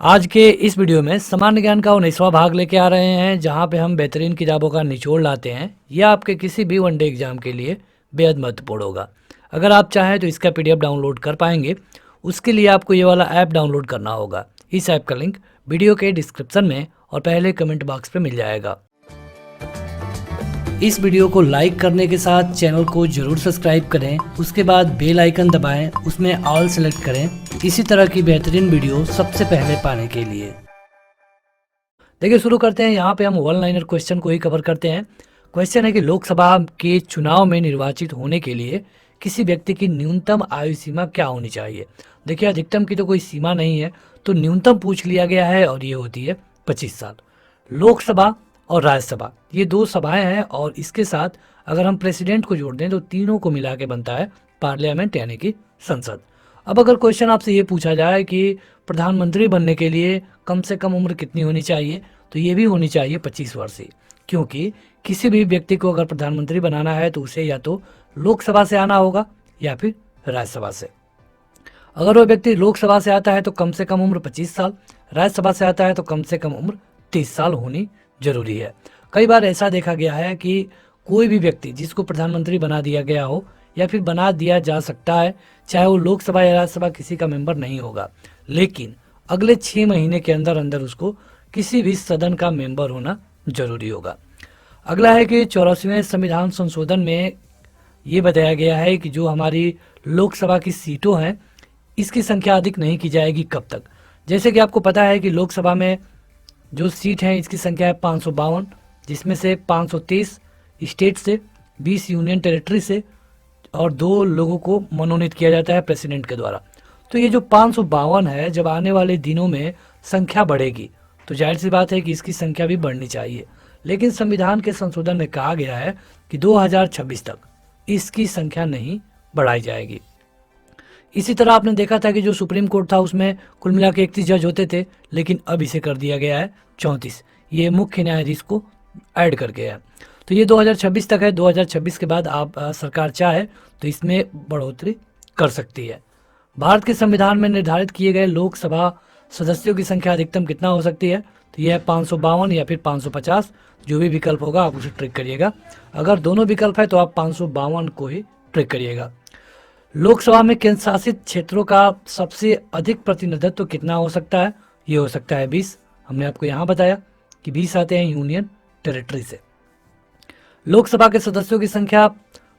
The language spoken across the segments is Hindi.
आज के इस वीडियो में सामान्य ज्ञान का 19वां भाग लेके आ रहे हैं, जहां पे हम बेहतरीन किताबों का निचोड़ लाते हैं। यह आपके किसी भी वनडे एग्जाम के लिए बेहद महत्वपूर्ण होगा। अगर आप चाहें तो इसका पीडीएफ डाउनलोड कर पाएंगे। उसके लिए आपको ये वाला ऐप डाउनलोड करना होगा। इस ऐप का लिंक वीडियो के डिस्क्रिप्शन में और पहले कमेंट बॉक्स पे मिल जाएगा। इस वीडियो को लाइक करने के साथ चैनल को जरूर सब्सक्राइब करें। उसके बाद बेल आइकन दबाएं, उसमें ऑल सेलेक्ट करें इसी तरह की बेहतरीन वीडियो सबसे पहले पाने के लिए। देखिए शुरू करते हैं। यहाँ पे हम वन लाइनर क्वेश्चन को ही कवर करते हैं। क्वेश्चन है कि लोकसभा के चुनाव में निर्वाचित होने के लिए किसी व्यक्ति की न्यूनतम आयु सीमा क्या होनी चाहिए। देखिए अधिकतम की तो कोई सीमा नहीं है, तो न्यूनतम पूछ लिया गया है और ये होती है 25 साल। लोकसभा और राज्यसभा ये दो सभाएं हैं और इसके साथ अगर हम प्रेसिडेंट को जोड़ दें तो तीनों को मिला के बनता है पार्लियामेंट यानी कि संसद। अब अगर क्वेश्चन आपसे ये पूछा जाए कि प्रधानमंत्री बनने के लिए कम से कम उम्र कितनी होनी चाहिए, तो ये भी होनी चाहिए 25 वर्ष ही, क्योंकि किसी भी व्यक्ति को अगर प्रधानमंत्री बनाना है तो उसे या तो लोकसभा से आना होगा या फिर राज्यसभा से। अगर वो व्यक्ति लोकसभा से आता है तो कम से कम उम्र 25 साल, राज्यसभा से आता है तो कम से कम उम्र 30 साल होनी जरूरी है। कई बार ऐसा देखा गया है कि कोई भी व्यक्ति जिसको प्रधानमंत्री बना दिया गया हो या फिर बना दिया जा सकता है, चाहे वो लोकसभा या राज्यसभा किसी का मेंबर नहीं होगा, लेकिन अगले 6 महीने के अंदर अंदर उसको किसी भी सदन का मेंबर होना जरूरी होगा। अगला है कि 84वें संविधान संशोधन में ये बताया गया है कि जो हमारी लोकसभा की सीटों हैं इसकी संख्या अधिक नहीं की जाएगी। कब तक? जैसे कि आपको पता है कि लोकसभा में जो सीट है इसकी संख्या है 552, जिसमें से 523 स्टेट से, 20 यूनियन टेरिटरी से और 2 लोगों को मनोनीत किया जाता है प्रेसिडेंट के द्वारा। तो ये जो 552 है, जब आने वाले दिनों में संख्या बढ़ेगी तो जाहिर सी बात है कि इसकी संख्या भी बढ़नी चाहिए। लेकिन संविधान के संशोधन में कहा गया है कि 2026 तक इसकी संख्या नहीं बढ़ाई जाएगी। इसी तरह आपने देखा था कि जो सुप्रीम कोर्ट था उसमें कुल मिला के 31 जज होते थे, लेकिन अब इसे कर दिया गया है 34। ये मुख्य न्यायाधीश को ऐड करके है। तो ये 2026 तक है। 2026 के बाद आप सरकार चाहे तो इसमें बढ़ोतरी कर सकती है। भारत के संविधान में निर्धारित किए गए लोकसभा सदस्यों की संख्या अधिकतम कितना हो सकती है, तो यह है 552 या फिर 550। जो भी विकल्प होगा आप उसे ट्रिक करिएगा। अगर दोनों विकल्प है तो आप 552 को ही ट्रिक करिएगा। लोकसभा में केंद्र शासित क्षेत्रों का सबसे अधिक प्रतिनिधित्व कितना हो सकता है, ये हो सकता है 20। हमने आपको यहाँ बताया कि 20 आते हैं यूनियन टेरिटरी से। लोकसभा के सदस्यों की संख्या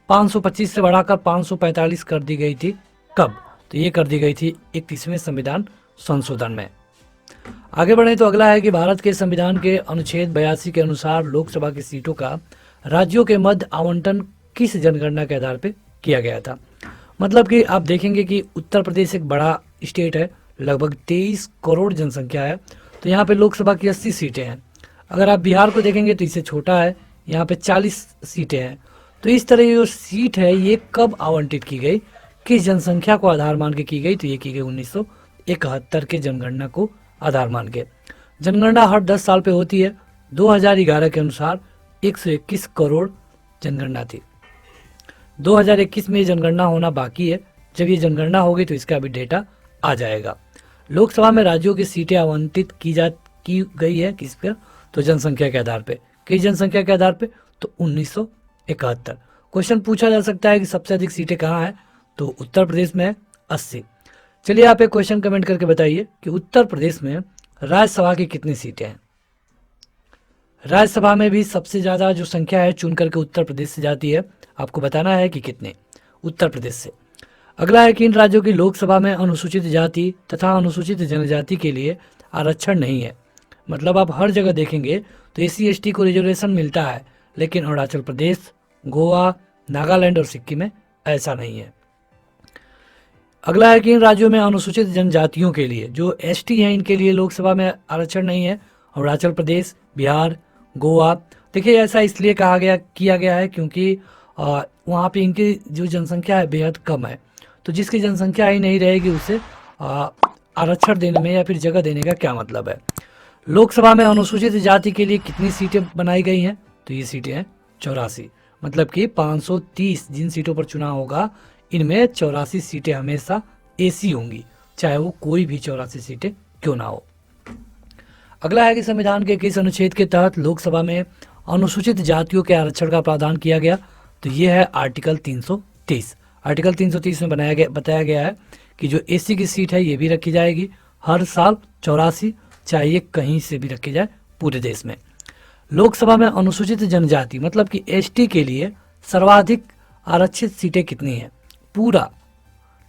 525 से बढ़ाकर 545 कर दी गई थी। कब? तो ये कर दी गई थी 31वें संविधान संशोधन में। आगे बढ़े तो अगला है कि भारत के संविधान के अनुच्छेद 82 के अनुसार लोकसभा की सीटों का राज्यों के मध्य आवंटन किस जनगणना के आधार पर किया गया था। मतलब कि आप देखेंगे कि उत्तर प्रदेश एक बड़ा स्टेट है, लगभग 23 करोड़ जनसंख्या है, तो यहाँ पे लोकसभा की 80 सीटें हैं। अगर आप बिहार को देखेंगे तो इससे छोटा है, यहाँ पे 40 सीटें हैं। तो इस तरह ये जो सीट है ये कब आवंटित की गई, किस जनसंख्या को आधार मान के की गई, तो ये की गई 1971 के जनगणना को आधार मान के। जनगणना हर 10 साल पे होती है। 2011 के अनुसार 121 करोड़ जनगणना थी। 2021 में जनगणना होना बाकी है। जब ये जनगणना होगी तो इसका भी डेटा आ जाएगा। लोकसभा में राज्यों की सीटें आवंटित की गई है किस पर, तो जनसंख्या के आधार पे। किस जनसंख्या के आधार पे, तो 1971। क्वेश्चन पूछा जा सकता है कि सबसे अधिक सीटें कहाँ हैं, तो उत्तर प्रदेश में है 80। चलिए आप एक क्वेश्चन कमेंट करके बताइए कि उत्तर प्रदेश में राज्यसभा की कितनी सीटें हैं। राज्यसभा में भी सबसे ज्यादा जो संख्या है चुन करके उत्तर प्रदेश से जाती है। आपको बताना है कि कितने, उत्तर प्रदेश से। अगला है कि इन राज्यों की लोकसभा में अनुसूचित जाति तथा अनुसूचित जनजाति के लिए आरक्षण नहीं है। मतलब आप हर जगह देखेंगे तो SC/ST को रिजर्वेशन मिलता है, लेकिन अरुणाचल प्रदेश, गोवा, नागालैंड और सिक्किम में ऐसा नहीं है। अगला है कि इन राज्यों में अनुसूचित जनजातियों के लिए जो ST हैं इनके लिए लोकसभा में आरक्षण नहीं है। अरुणाचल प्रदेश, बिहार, गोवा। देखिए ऐसा इसलिए किया गया है क्योंकि वहाँ पे इनकी जो जनसंख्या है बेहद कम है, तो जिसकी जनसंख्या ही नहीं रहेगी उसे आरक्षण देने में या फिर जगह देने का क्या मतलब है। लोकसभा में अनुसूचित जाति के लिए कितनी सीटें बनाई गई हैं, तो ये सीटें हैं 84। मतलब कि 530 जिन सीटों पर चुनाव होगा इनमें 84 सीटें हमेशा AC होंगी, चाहे वो कोई भी 84 सीटें क्यों ना हो। अगला है कि संविधान के किस अनुच्छेद के तहत लोकसभा में अनुसूचित जातियों के आरक्षण का प्रावधान किया गया? तो ये है आर्टिकल 330। आर्टिकल 330 में बताया गया है कि जो एससी की सीट है ये भी रखी जाएगी हर साल 84, चाहे ये कहीं से भी रखी जाए पूरे देश में। लोकसभा में अनुसूचित जनजाति मतलब कि एसटी के लिए सर्वाधिक आरक्षित सीटें कितनी हैं? पूरा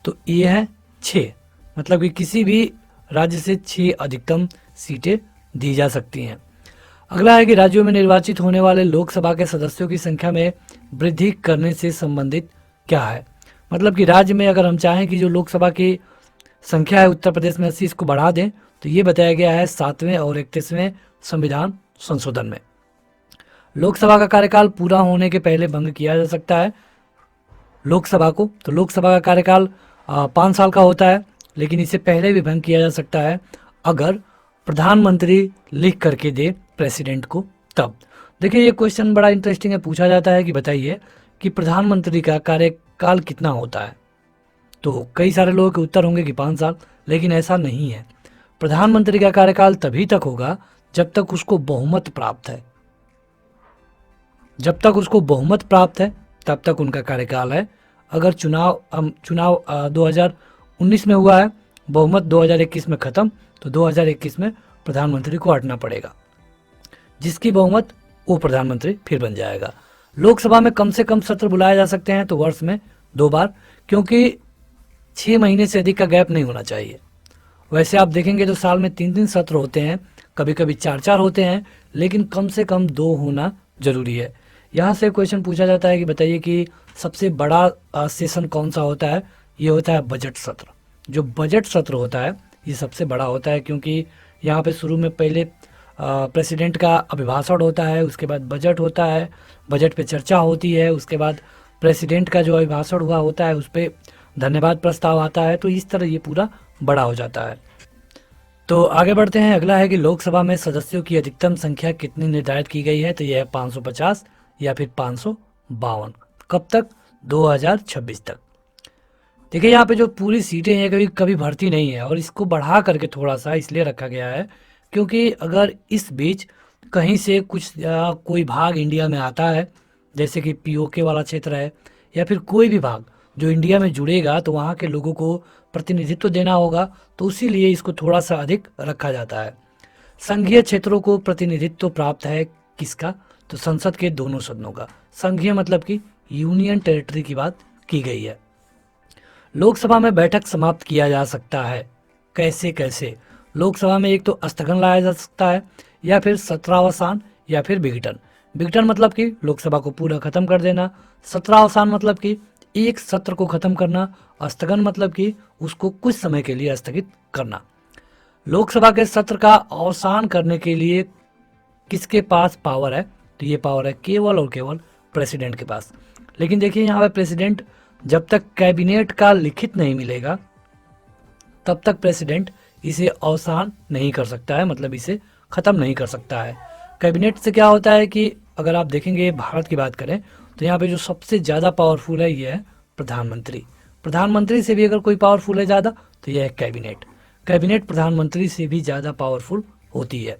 तो ये है 6, मतलब कि किसी भी राज्य से 6 अधिकतम सीटें दी जा सकती हैं। अगला है कि राज्यों में निर्वाचित होने वाले लोकसभा के सदस्यों की संख्या में वृद्धि करने से संबंधित क्या है? मतलब कि राज्य में अगर हम चाहें कि जो लोकसभा की संख्या है उत्तर प्रदेश में 80, इसको बढ़ा दें, तो ये बताया गया है 7वें और 31वें संविधान संशोधन में। लोकसभा का कार्यकाल पूरा होने के पहले भंग किया जा सकता है लोकसभा को। तो लोकसभा का कार्यकाल 5 साल का होता है, लेकिन इससे पहले भी भंग किया जा सकता है अगर प्रधानमंत्री लिख करके दे प्रेसिडेंट को तब। देखिए ये क्वेश्चन बड़ा इंटरेस्टिंग है, पूछा जाता है कि बताइए कि प्रधानमंत्री का कार्यकाल कितना होता है? तो कई सारे लोगों के उत्तर होंगे कि 5 साल, लेकिन ऐसा नहीं है। प्रधानमंत्री का कार्यकाल तभी तक होगा जब तक उसको बहुमत प्राप्त है। जब तक उसको बहुमत प्राप्त है तब तक उनका कार्यकाल है। अगर चुनाव 2019 में हुआ है, बहुमत 2021 में खत्म, तो 2021 में प्रधानमंत्री को हटना पड़ेगा। जिसकी बहुमत वो प्रधानमंत्री फिर बन जाएगा। लोकसभा में कम से कम सत्र बुलाए जा सकते हैं, तो वर्ष में 2 बार, क्योंकि 6 महीने से अधिक का गैप नहीं होना चाहिए। वैसे आप देखेंगे तो साल में 3-3 सत्र होते हैं, कभी कभी 4-4 होते हैं, लेकिन कम से कम 2 होना जरूरी है। यहाँ से क्वेश्चन पूछा जाता है कि बताइए कि सबसे बड़ा सेशन कौन सा होता है? ये होता है बजट सत्र। जो बजट सत्र होता है ये सबसे बड़ा होता है, क्योंकि यहाँ पे शुरू में पहले प्रेसिडेंट का अभिभाषण होता है, उसके बाद बजट होता है, बजट पे चर्चा होती है, उसके बाद प्रेसिडेंट का जो अभिभाषण हुआ होता है उस पर धन्यवाद प्रस्ताव आता है। तो इस तरह ये पूरा बड़ा हो जाता है। तो आगे बढ़ते हैं। अगला है कि लोकसभा में सदस्यों की अधिकतम संख्या कितनी निर्धारित की गई है? तो यह है 550 या फिर 552। कब तक? 2026 तक। देखिए यहाँ पे जो पूरी सीटें हैं कभी कभी भर्ती नहीं है, और इसको बढ़ा करके थोड़ा सा इसलिए रखा गया है क्योंकि अगर इस बीच कहीं से कोई भाग इंडिया में आता है, जैसे कि पीओके वाला क्षेत्र है या फिर कोई भी भाग जो इंडिया में जुड़ेगा, तो वहाँ के लोगों को प्रतिनिधित्व देना होगा, तो इसीलिए इसको थोड़ा सा अधिक रखा जाता है। संघीय क्षेत्रों को प्रतिनिधित्व प्राप्त है किसका? तो संसद के दोनों सदनों का। संघीय मतलब कि यूनियन टेरिटरी की बात की गई है। लोकसभा में बैठक समाप्त किया जा सकता है कैसे कैसे? लोकसभा में एक तो स्थगन लाया जा सकता है, या फिर सत्रावसान, या फिर विघटन। विघटन मतलब कि लोकसभा को पूरा खत्म कर देना, सत्रावसान मतलब कि एक सत्र को खत्म करना, स्थगन मतलब कि उसको कुछ समय के लिए स्थगित करना। लोकसभा के सत्र का अवसान करने के लिए किसके पास पावर है? तो ये पावर है केवल और केवल प्रेसिडेंट के पास। लेकिन देखिए यहाँ पे प्रेसिडेंट जब तक कैबिनेट का लिखित नहीं मिलेगा तब तक प्रेसिडेंट इसे अवसान नहीं कर सकता है, मतलब इसे खत्म नहीं कर सकता है। कैबिनेट से क्या होता है कि अगर आप देखेंगे भारत की बात करें तो यहाँ पे जो सबसे ज़्यादा पावरफुल है ये है प्रधानमंत्री। प्रधानमंत्री से भी अगर कोई पावरफुल है ज़्यादा तो यह है कैबिनेट। कैबिनेट प्रधानमंत्री से भी ज़्यादा पावरफुल होती है।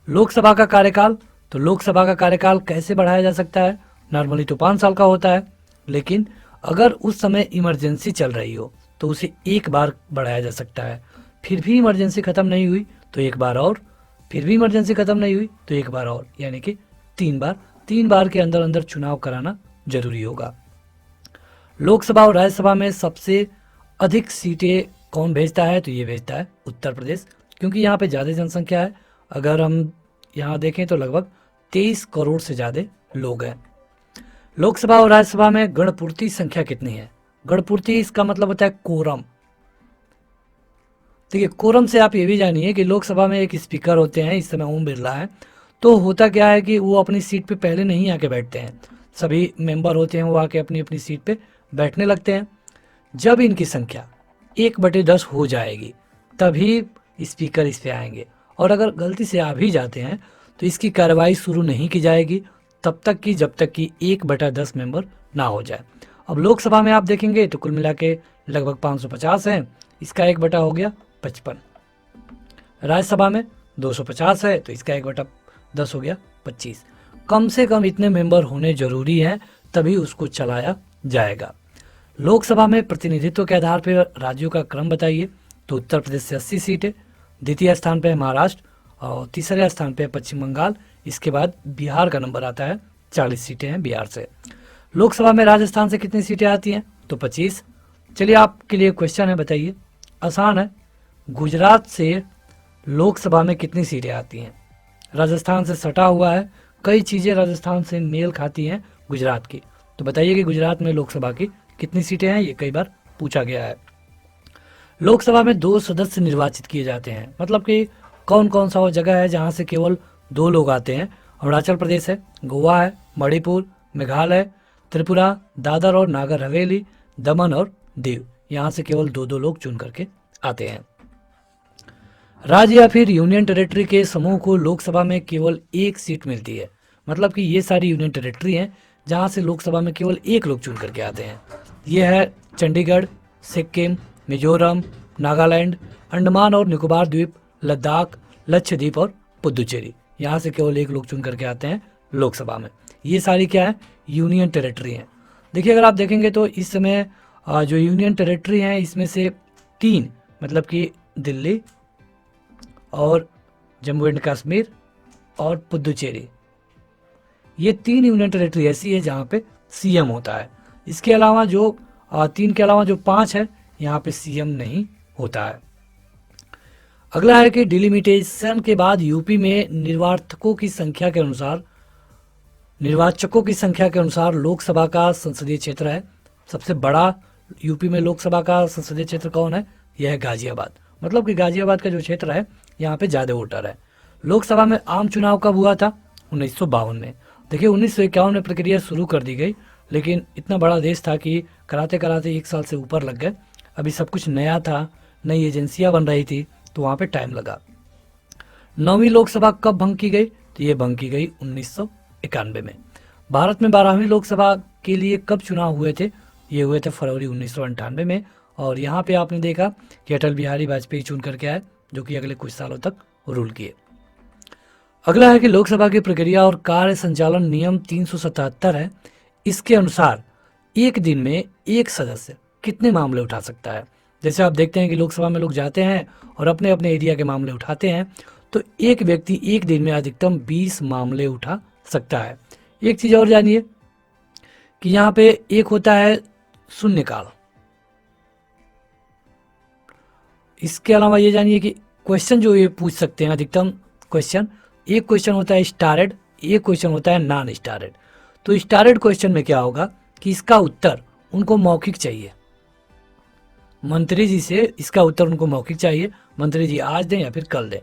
लोकसभा का कार्यकाल, तो लोकसभा का कार्यकाल कैसे बढ़ाया जा सकता है? नॉर्मली तो 5 साल का होता है, लेकिन अगर उस समय इमरजेंसी चल रही हो तो उसे 1 बार बढ़ाया जा सकता है। फिर भी इमरजेंसी खत्म नहीं हुई तो 1 बार और, फिर भी इमरजेंसी खत्म नहीं हुई तो 1 बार और, यानी कि 3 बार। 3 बार के अंदर अंदर चुनाव कराना जरूरी होगा। लोकसभा और राज्यसभा में सबसे अधिक सीटें कौन भेजता है? तो ये भेजता है उत्तर प्रदेश, क्योंकि यहाँ पे ज़्यादा जनसंख्या है। अगर हम यहाँ देखें तो लगभग 23 करोड़ से ज़्यादा लोग हैं। लोकसभा और राज्यसभा में गणपूर्ति संख्या कितनी है? गणपूर्ति इसका मतलब होता है कोरम। देखिए कोरम से आप ये भी जानिए कि लोकसभा में एक स्पीकर होते हैं, इस समय ओम बिरला है। तो होता क्या है कि वो अपनी सीट पे पहले नहीं आके बैठते हैं, सभी मेंबर होते हैं वो आके अपनी अपनी सीट पे बैठने लगते हैं। जब इनकी संख्या 1/10 हो जाएगी तभी स्पीकर इस पे आएंगे, और अगर गलती से आ भी जाते हैं तो इसकी कार्रवाई शुरू नहीं की जाएगी तब तक कि जब तक कि 1/10 मेंबर ना हो जाए। अब लोकसभा में आप देखेंगे तो कुल मिला के लगभग 550 हैं, इसका 1 बटा हो गया 55। राज्यसभा में 250 है तो इसका 1/10 हो गया 25। कम से कम इतने मेंबर होने जरूरी हैं, तभी उसको चलाया जाएगा। लोकसभा में प्रतिनिधित्व के आधार पर राज्यों का क्रम बताइए। तो उत्तर प्रदेश से 80 सीटें, द्वितीय स्थान पे है महाराष्ट्र और तीसरे स्थान पे है पश्चिम बंगाल। इसके बाद बिहार का नंबर आता है, 40 सीटें हैं बिहार से। लोकसभा में राजस्थान से कितनी सीटें आती हैं? तो 25। चलिए आपके लिए क्वेश्चन है, बताइए, आसान है। गुजरात से लोकसभा में कितनी सीटें आती हैं? राजस्थान से सटा हुआ है, कई चीज़ें राजस्थान से मेल खाती हैं गुजरात की। तो बताइए कि गुजरात में लोकसभा की कितनी सीटें हैं, ये कई बार पूछा गया है। लोकसभा में 2 सदस्य निर्वाचित किए जाते हैं, मतलब कि कौन कौन सा वो जगह है जहाँ से केवल 2 लोग आते हैं? अरुणाचल प्रदेश है, गोवा है, मणिपुर, मेघालय, त्रिपुरा, दादर और नागर हवेली, दमन और दीव, यहाँ से केवल 2-2 लोग चुन करके आते हैं। राज्य या फिर यूनियन टेरिटरी के समूह को लोकसभा में केवल 1 सीट मिलती है, मतलब कि ये सारी यूनियन टेरिटरी हैं जहाँ से लोकसभा में केवल 1 लोग चुन करके आते हैं। ये है चंडीगढ़, सिक्किम, मिजोरम, नागालैंड, अंडमान और निकोबार द्वीप, लद्दाख, लक्षद्वीप और पुदुचेरी, यहाँ से केवल 1 लोग चुन करके आते हैं लोकसभा में। ये सारी क्या है? यूनियन टेरिटरी हैं। देखिए अगर आप देखेंगे तो इस समय जो यूनियन टेरिटरी हैं इसमें से 3, मतलब कि दिल्ली और जम्मू एंड कश्मीर और पुदुचेरी, ये 3 यूनियन टेरिटरी ऐसी है जहाँ पे सीएम होता है। इसके अलावा जो 3 के अलावा जो 5 है यहाँ पे सीएम नहीं होता है। अगला है कि डिलिमिटेशन के बाद यूपी में निर्वाचकों की संख्या के अनुसार लोकसभा का संसदीय क्षेत्र है। सबसे बड़ा यूपी में लोकसभा का संसदीय क्षेत्र कौन है? यह है गाजियाबाद, मतलब कि गाजियाबाद का जो क्षेत्र है यहाँ पे ज़्यादा वोटर है। लोकसभा में आम चुनाव कब हुआ था? 1952 में। देखिए 1951 में प्रक्रिया शुरू कर दी गई, लेकिन इतना बड़ा देश था कि कराते कराते 1 साल से ऊपर लग गए। अभी सब कुछ नया था, नई एजेंसियां बन रही थी, तो वहाँ पे टाइम लगा। 9वीं लोकसभा कब भंग की गई? तो ये भंग की गई 1991 में। भारत में 12वीं लोकसभा के लिए कब चुनाव हुए थे? ये हुए थे फरवरी 1998 में। और यहाँ पे आपने देखा कि अटल बिहारी वाजपेयी चुन करके आए, जो कि अगले कुछ सालों तक रूल किए। अगला है कि लोकसभा की प्रक्रिया और कार्य संचालन नियम 377 है। इसके अनुसार एक दिन में एक सदस्य कितने मामले उठा सकता है? जैसे आप देखते हैं कि लोकसभा में लोग जाते हैं और अपने अपने एरिया के मामले उठाते हैं, तो एक व्यक्ति एक दिन में अधिकतम 20 मामले उठा सकता है। एक चीज़ और जानिए कि यहाँ पे एक होता है शून्यकाल। इसके अलावा ये जानिए कि क्वेश्चन जो ये पूछ सकते हैं अधिकतम क्वेश्चन, एक क्वेश्चन होता है स्टारेड, एक क्वेश्चन होता है नॉन स्टारेड। तो स्टारेड क्वेश्चन में क्या होगा कि इसका उत्तर उनको मौखिक चाहिए, मंत्री जी से इसका उत्तर उनको मौखिक चाहिए, मंत्री जी आज दें या फिर कल दें।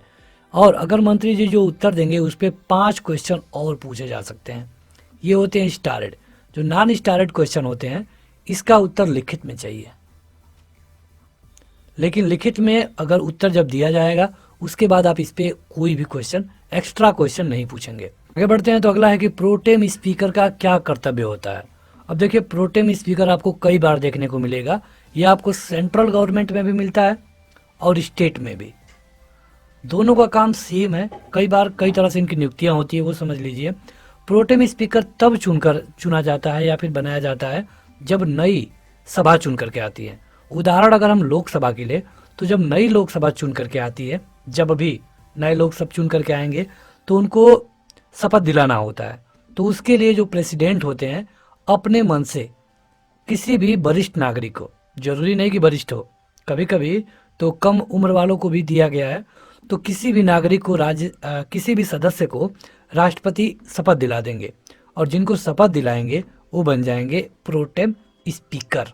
और अगर मंत्री जी जो उत्तर देंगे उस पर 5 क्वेश्चन और पूछे जा सकते हैं, ये होते हैं स्टारेड। जो नॉन स्टारेड क्वेश्चन होते हैं इसका उत्तर लिखित में चाहिए, लेकिन लिखित में अगर उत्तर जब दिया जाएगा उसके बाद आप इस पर कोई भी क्वेश्चन, एक्स्ट्रा क्वेश्चन नहीं पूछेंगे। आगे बढ़ते हैं तो अगला है कि प्रोटेम स्पीकर का क्या कर्तव्य होता है। अब देखिए प्रोटेम स्पीकर आपको कई बार देखने को मिलेगा, ये आपको सेंट्रल गवर्नमेंट में भी मिलता है और स्टेट में भी, दोनों का काम सेम है। कई बार कई तरह से इनकी नियुक्तियां होती है, वो समझ लीजिए। प्रोटेम स्पीकर तब चुना जाता है या फिर बनाया जाता है जब नई सभा चुन करके आती है। उदाहरण अगर हम लोकसभा के लिए, तो जब नई लोकसभा चुन करके आती है, जब भी नए लोग सब चुन करके आएंगे तो उनको शपथ दिलाना होता है। तो उसके लिए जो प्रेसिडेंट होते हैं अपने मन से किसी भी वरिष्ठ नागरिक को, जरूरी नहीं कि वरिष्ठ हो, कभी कभी तो कम उम्र वालों को भी दिया गया है, तो किसी भी नागरिक को किसी भी सदस्य को राष्ट्रपति शपथ दिला देंगे और जिनको शपथ दिलाएंगे वो बन जाएंगे प्रोटेम स्पीकर।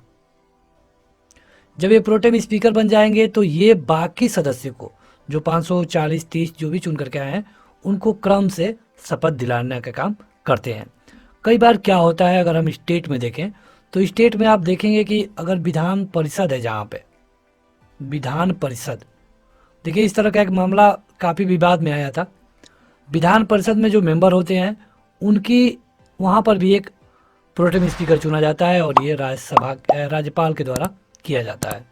जब ये प्रोटेम स्पीकर बन जाएंगे तो ये बाकी सदस्य को, जो 540-30 जो भी चुन करके आए हैं, उनको क्रम से शपथ दिलाने का काम करते हैं। कई बार क्या होता है, अगर हम स्टेट में देखें तो स्टेट में आप देखेंगे कि अगर विधान परिषद है, जहाँ पे विधान परिषद, देखिए इस तरह का एक मामला काफ़ी विवाद में आया था। विधान परिषद में जो मेंबर होते हैं उनकी वहाँ पर भी एक प्रोटेम स्पीकर चुना जाता है और ये राज्यपाल के द्वारा किया जाता है।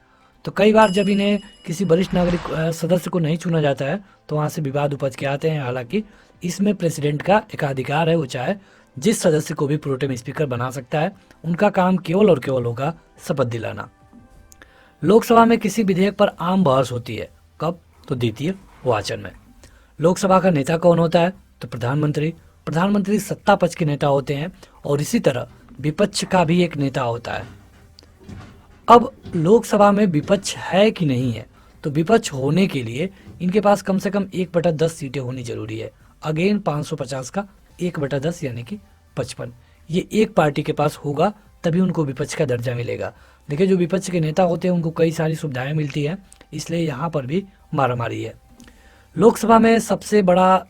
तो कई बार जब इन्हें किसी वरिष्ठ नागरिक सदस्य को नहीं चुना जाता है तो वहाँ से विवाद उपज के आते हैं। हालांकि इसमें प्रेसिडेंट का एकाधिकार है, वो चाहे जिस सदस्य को भी प्रोटेम स्पीकर बना सकता है। उनका काम केवल और केवल होगा शपथ दिलाना। लोकसभा में किसी विधेयक पर आम बहस होती है, कब? तो द्वितीय वाचन में। लोकसभा का नेता कौन होता है? तो प्रधानमंत्री। प्रधानमंत्री सत्ता पक्ष के नेता होते हैं और इसी तरह विपक्ष का भी एक नेता होता है। अब लोकसभा में विपक्ष है कि नहीं है? तो विपक्ष होने के लिए इनके पास कम से कम 1/10 सीटें होनी जरूरी है। अगेन 550 का 1/10 यानी कि 55। ये एक पार्टी के पास होगा तभी उनको विपक्ष का दर्जा मिलेगा। देखिए, जो विपक्ष के नेता होते हैं उनको कई सारी सुविधाएं मिलती है, इसलिए यहाँ पर भी मारामारी है। लोकसभा में सबसे बड़ा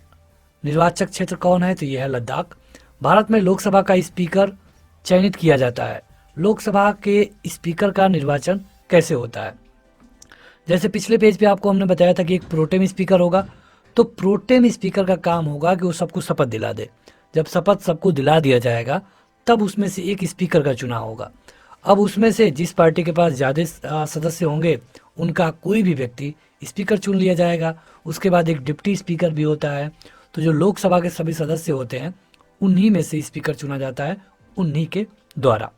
निर्वाचक क्षेत्र कौन है? तो यह है लद्दाख। भारत में लोकसभा का स्पीकर चयनित किया जाता है। लोकसभा के स्पीकर का निर्वाचन कैसे होता है? जैसे पिछले पेज पे आपको हमने बताया था कि एक प्रोटेम स्पीकर होगा, तो प्रोटेम स्पीकर का काम होगा कि वो सबको शपथ दिला दे। जब शपथ सबको दिला दिया जाएगा तब उसमें से एक स्पीकर का चुनाव होगा। अब उसमें से जिस पार्टी के पास ज़्यादा सदस्य होंगे उनका कोई भी व्यक्ति स्पीकर चुन लिया जाएगा। उसके बाद एक डिप्टी स्पीकर भी होता है। तो जो लोकसभा के सभी सदस्य होते हैं उन्हीं में से स्पीकर चुना जाता है, उन्हीं के द्वारा।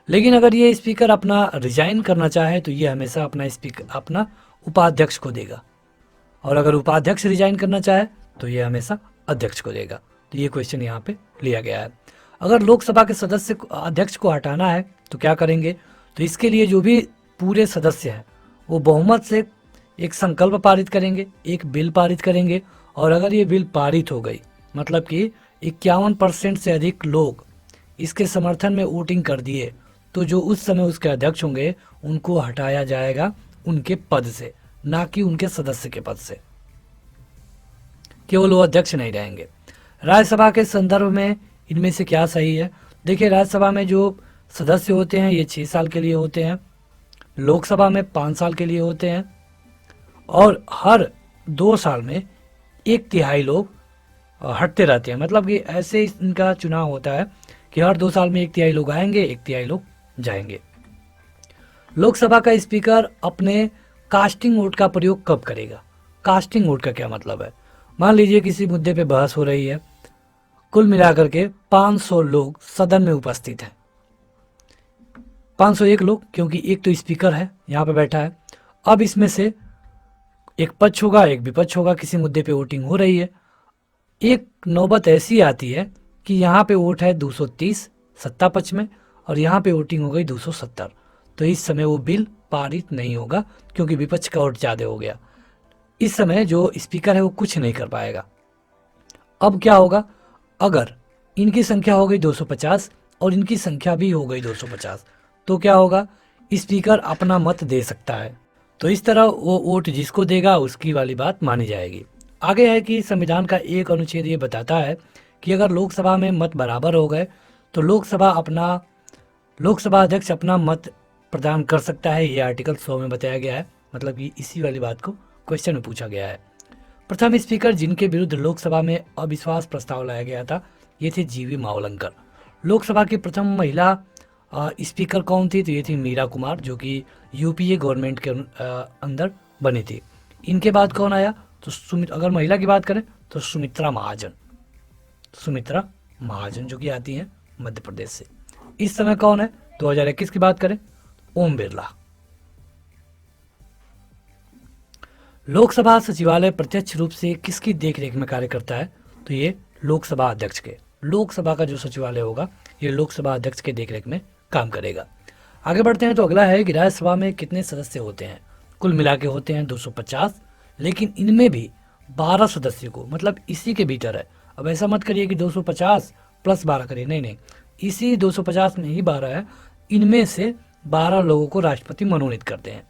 लेकिन अगर ये स्पीकर अपना रिजाइन करना चाहे तो ये हमेशा अपना उपाध्यक्ष को देगा, और अगर उपाध्यक्ष रिजाइन करना चाहे तो ये हमेशा अध्यक्ष को देगा। तो ये क्वेश्चन यहाँ पे लिया गया है। अगर लोकसभा के सदस्य अध्यक्ष को हटाना है तो क्या करेंगे? तो इसके लिए जो भी पूरे सदस्य हैं वो बहुमत से एक संकल्प पारित करेंगे, एक बिल पारित करेंगे, और अगर ये बिल पारित हो गई, मतलब कि 51% से अधिक लोग इसके समर्थन में वोटिंग कर दिए, तो जो उस समय उसके अध्यक्ष होंगे उनको हटाया जाएगा उनके पद से, ना कि उनके सदस्य के पद से। केवल वो अध्यक्ष नहीं रहेंगे। राज्यसभा के संदर्भ में इनमें से क्या सही है? देखिए, राज्यसभा में जो सदस्य होते हैं ये 6 साल के लिए होते हैं, लोकसभा में 5 साल के लिए होते हैं, और हर 2 साल में 1/3 लोग हटते रहते हैं। मतलब कि ऐसे इनका चुनाव होता है कि हर 2 साल में 1/3 लोग आएंगे, 1/3 लोग जाएंगे। लोकसभा का स्पीकर अपने कास्टिंग वोट का प्रयोग कब करेगा? कास्टिंग वोट का क्या मतलब है? मान लीजिए किसी मुद्दे पे बहस हो रही है, कुल मिलाकर के 500 लोग सदन में उपस्थित हैं। 501 लोग, क्योंकि एक तो स्पीकर है यहाँ पे बैठा है। अब इसमें से एक पक्ष होगा, एक विपक्ष होगा, किसी मुद्दे पे वोटिंग हो रही है। एक नौबत ऐसी आती है कि यहाँ पे वोट है 230 सत्ता पक्ष में, और यहाँ पे वोटिंग हो गई 270। तो इस समय वो बिल पारित नहीं होगा क्योंकि विपक्ष का वोट ज़्यादा हो गया। इस समय जो स्पीकर है वो कुछ नहीं कर पाएगा। अब क्या होगा? अगर इनकी संख्या हो गई 250 और इनकी संख्या भी हो गई 250, तो क्या होगा? स्पीकर अपना मत दे सकता है। तो इस तरह वो वोट जिसको देगा उसकी वाली बात मानी जाएगी। आगे है कि संविधान का एक अनुच्छेद ये बताता है कि अगर लोकसभा में मत बराबर हो गए तो लोकसभा अध्यक्ष अपना मत प्रदान कर सकता है। ये आर्टिकल 100 में बताया गया है। मतलब कि इसी वाली बात को क्वेश्चन में पूछा गया है। प्रथम स्पीकर जिनके विरुद्ध लोकसभा में अविश्वास प्रस्ताव लाया गया था ये थे जीवी मावलंकर। लोकसभा की प्रथम महिला स्पीकर कौन थी? तो ये थी मीरा कुमार, जो कि यूपीए गवर्नमेंट के अंदर बनी थी। इनके बाद कौन आया? तो अगर महिला की बात करें तो सुमित्रा महाजन जो कि आती हैं मध्य प्रदेश से। इस समय कौन है? 2021 की बात करें, ओम बिरला। लोकसभा सचिवालय प्रत्यक्ष रूप से किसकी देखरेख में कार्य करता है? तो ये लोकसभा अध्यक्ष के। लोकसभा का जो सचिवालय होगा ये लोकसभा अध्यक्ष के देखरेख में काम करेगा। आगे बढ़ते हैं तो अगला है कि राज्यसभा में कितने सदस्य होते हैं? कुल मिला के होते हैं 250, लेकिन इनमें भी 12 सदस्यों को, मतलब इसी के भीतर है। अब ऐसा मत करिए कि 250 प्लस 12 करिए, नहीं, इसी 250 में ही 12 है। इनमें से 12 लोगों को राष्ट्रपति मनोनीत करते हैं।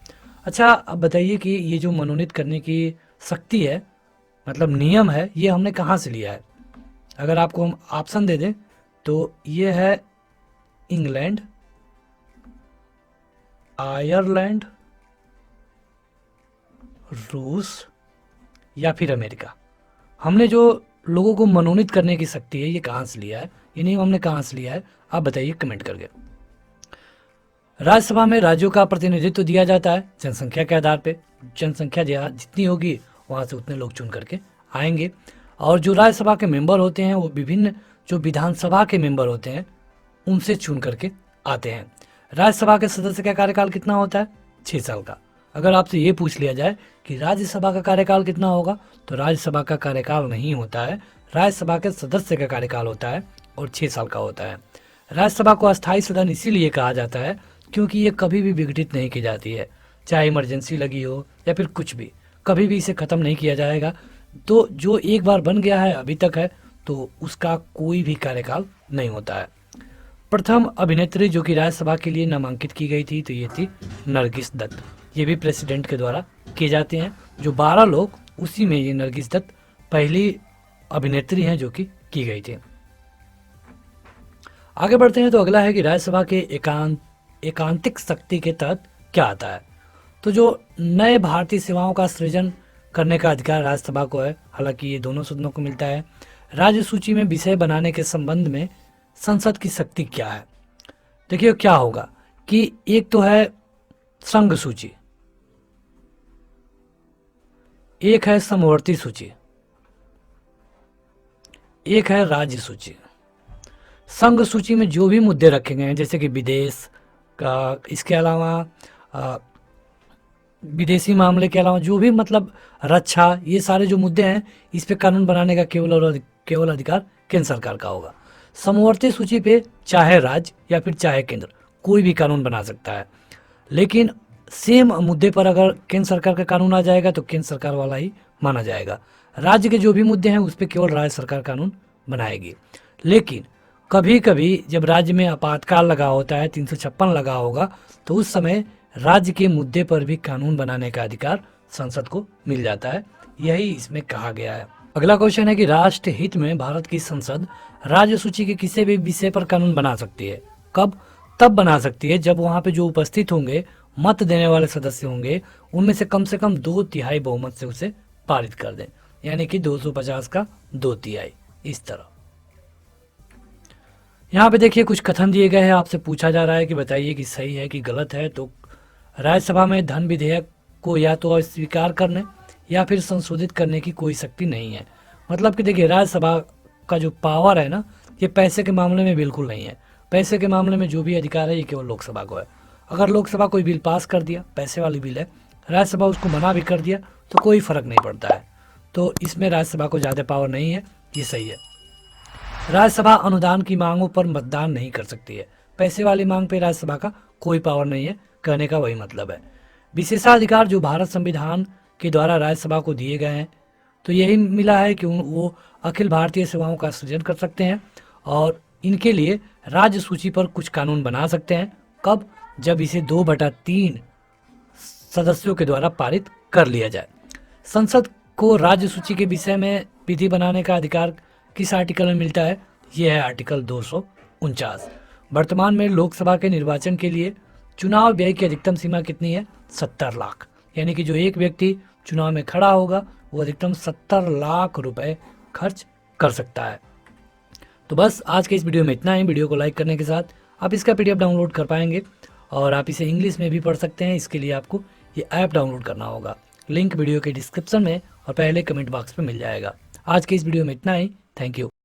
अच्छा, अब बताइए कि ये जो मनोनीत करने की शक्ति है, मतलब नियम है, ये हमने कहाँ से लिया है? अगर आपको हम ऑप्शन दे दें तो ये है इंग्लैंड, आयरलैंड, रूस या फिर अमेरिका। हमने जो लोगों को मनोनीत करने की शक्ति है ये कहाँ से लिया है, ये नियम हमने कहाँ से लिया है? आप बताइए कमेंट करके। राज्यसभा में राज्यों का प्रतिनिधित्व दिया जाता है जनसंख्या के आधार पे। जनसंख्या जितनी होगी वहाँ से उतने लोग चुन करके आएंगे। और जो राज्यसभा के मेंबर होते हैं वो विभिन्न जो विधानसभा के मेंबर होते हैं उनसे चुन करके आते हैं। राज्यसभा के सदस्य का कार्यकाल कितना होता है? 6 साल का। अगर आपसे ये पूछ लिया जाए कि राज्यसभा का कार्यकाल कितना होगा, तो राज्यसभा का कार्यकाल नहीं होता है, राज्यसभा के सदस्य का कार्यकाल होता है और 6 साल का होता है। राज्यसभा को अस्थायी सदन इसीलिए कहा जाता है क्योंकि ये कभी भी विघटित नहीं की जाती है, चाहे इमरजेंसी लगी हो या फिर कुछ भी, कभी भी इसे ख़त्म नहीं किया जाएगा। तो जो एक बार बन गया है, अभी तक है, तो उसका कोई भी कार्यकाल नहीं होता है। प्रथम अभिनेत्री जो कि राज्यसभा के लिए नामांकित की गई थी, तो ये थी नरगिस दत्त। ये भी प्रेसिडेंट के द्वारा किए जाते हैं। जो 12 लोग, उसी में ये नरगिस दत्त पहली अभिनेत्री हैं जो कि की गई थी। आगे बढ़ते हैं तो अगला है कि राज्यसभा के एकांतिक शक्ति के तहत क्या आता है। तो जो नए भारतीय सेवाओं का सृजन करने का अधिकार राज्यसभा को है, हालांकि ये दोनों सदनों को मिलता है। राज्य सूची में विषय बनाने के संबंध में संसद की शक्ति क्या है? देखिए क्या होगा कि एक तो है संघ सूची, एक है समवर्ती सूची, एक है राज्य सूची। संघ सूची में जो भी मुद्दे रखे गए हैं, जैसे कि विदेश का, इसके अलावा विदेशी मामले के अलावा जो भी मतलब रक्षा, ये सारे जो मुद्दे हैं, इस पे कानून बनाने का केवल अधिकार केंद्र सरकार का होगा। समवर्ती सूची पे चाहे राज्य या फिर चाहे केंद्र कोई भी कानून बना सकता है, लेकिन सेम मुद्दे पर अगर केंद्र सरकार का कानून आ जाएगा तो केंद्र सरकार वाला ही माना जाएगा। राज्य के जो भी मुद्दे हैं उस पर केवल राज्य सरकार कानून बनाएगी। लेकिन कभी कभी जब राज्य में आपातकाल लगा होता है, 356 लगा होगा, तो उस समय राज्य के मुद्दे पर भी कानून बनाने का अधिकार संसद को मिल जाता है। यही इसमें कहा गया है। अगला क्वेश्चन है कि राष्ट्र हित में भारत की संसद राज्य सूची के किसी भी विषय पर कानून बना सकती है। कब? तब बना सकती है जब वहां पे जो उपस्थित होंगे, मत देने वाले सदस्य होंगे, उनमें से कम 2/3 बहुमत से उसे पारित कर दें, यानी कि 250 का 2/3 इस तरह। यहाँ पे देखिए कुछ कथन दिए गए हैं, आपसे पूछा जा रहा है कि बताइए कि सही है कि गलत है। तो राज्यसभा में धन विधेयक को या तो अस्वीकार करने या फिर संशोधित करने की कोई शक्ति नहीं है। मतलब कि देखिए राज्यसभा का जो पावर है ना, ये पैसे के मामले में बिल्कुल नहीं है। पैसे के मामले में जो भी अधिकार है ये केवल लोकसभा को है। अगर लोकसभा कोई बिल पास कर दिया, पैसे वाली बिल है, राज्यसभा उसको मना भी कर दिया तो कोई फर्क नहीं पड़ता है। तो इसमें राज्यसभा को ज़्यादा पावर नहीं है, ये सही है। राज्यसभा अनुदान की मांगों पर मतदान नहीं कर सकती है। पैसे वाली मांग पे राज्यसभा का कोई पावर नहीं है, कहने का वही मतलब है। विशेषाधिकार जो भारत संविधान के द्वारा राज्यसभा को दिए गए हैं, तो यही मिला है कि वो अखिल भारतीय सेवाओं का सृजन कर सकते हैं और इनके लिए राज्य सूची पर कुछ कानून बना सकते हैं। कब? जब इसे 2/3 सदस्यों के द्वारा पारित कर लिया जाए। संसद को राज्य सूची के विषय में विधि बनाने का अधिकार किस आर्टिकल में मिलता है? यह है आर्टिकल 249। वर्तमान में लोकसभा के निर्वाचन के लिए चुनाव व्यय की अधिकतम सीमा कितनी है? 70 लाख। यानी कि जो एक व्यक्ति चुनाव में खड़ा होगा वो अधिकतम 70 लाख रुपए खर्च कर सकता है। तो बस आज के इस वीडियो में इतना ही। वीडियो को लाइक करने के साथ आप इसका PDF डाउनलोड कर पाएंगे और आप इसे इंग्लिश में भी पढ़ सकते हैं। इसके लिए आपको ये ऐप डाउनलोड करना होगा। लिंक वीडियो के डिस्क्रिप्शन में और पहले कमेंट बॉक्स में मिल जाएगा। आज के इस वीडियो में इतना ही। Thank you.